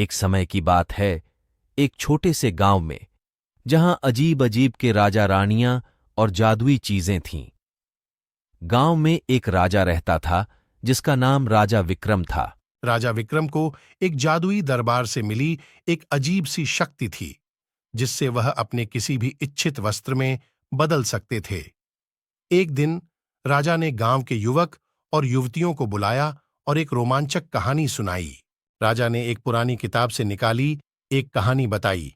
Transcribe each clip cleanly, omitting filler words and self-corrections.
एक समय की बात है, एक छोटे से गांव में, जहां अजीब अजीब के राजा रानियां और जादुई चीजें थीं। गांव में एक राजा रहता था जिसका नाम राजा विक्रम था। राजा विक्रम को एक जादुई दरबार से मिली एक अजीब सी शक्ति थी, जिससे वह अपने किसी भी इच्छित वस्त्र में बदल सकते थे। एक दिन राजा ने गांव के युवक और युवतियों को बुलाया और एक रोमांचक कहानी सुनाई। राजा ने एक पुरानी किताब से निकाली एक कहानी बताई।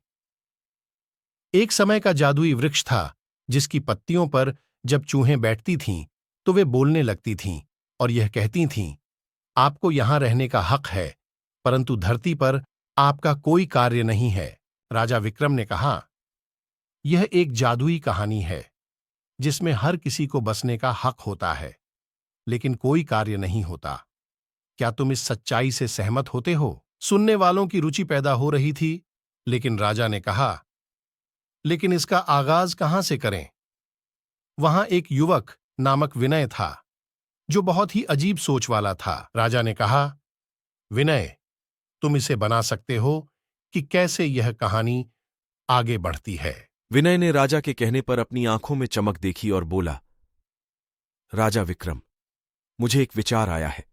एक समय का जादुई वृक्ष था, जिसकी पत्तियों पर जब चूहें बैठती थीं, तो वे बोलने लगती थीं और यह कहती थीं, आपको यहां रहने का हक है, परंतु धरती पर आपका कोई कार्य नहीं है। राजा विक्रम ने कहा, यह एक जादुई कहानी है, जिसमें हर किसी को बसने का हक होता है, लेकिन कोई कार्य नहीं होता। क्या तुम इस सच्चाई से सहमत होते हो? सुनने वालों की रुचि पैदा हो रही थी, लेकिन राजा ने कहा, लेकिन इसका आगाज कहां से करें? वहां एक युवक नामक विनय था, जो बहुत ही अजीब सोच वाला था। राजा ने कहा, विनय, तुम इसे बना सकते हो कि कैसे यह कहानी आगे बढ़ती है। विनय ने राजा के कहने पर अपनी आंखों में चमक देखी और बोला, राजा विक्रम, मुझे एक विचार आया है।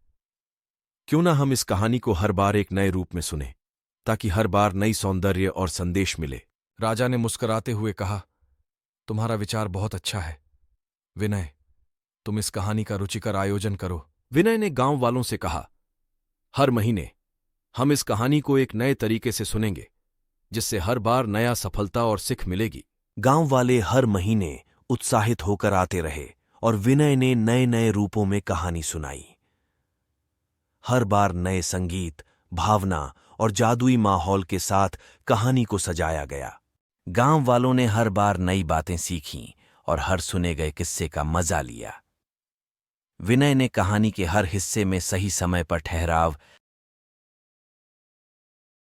क्यों ना हम इस कहानी को हर बार एक नए रूप में सुने, ताकि हर बार नई सौंदर्य और संदेश मिले। राजा ने मुस्कुराते हुए कहा, तुम्हारा विचार बहुत अच्छा है विनय, तुम इस कहानी का रुचिकर आयोजन करो। विनय ने गांव वालों से कहा, हर महीने हम इस कहानी को एक नए तरीके से सुनेंगे, जिससे हर बार नया सफलता और सिख मिलेगी। गांव वाले हर महीने उत्साहित होकर आते रहे और विनय ने नए नए रूपों में कहानी सुनाई। हर बार नए संगीत, भावना और जादुई माहौल के साथ कहानी को सजाया गया। गांव वालों ने हर बार नई बातें सीखीं और हर सुने गए किस्से का मजा लिया। विनय ने कहानी के हर हिस्से में सही समय पर ठहराव,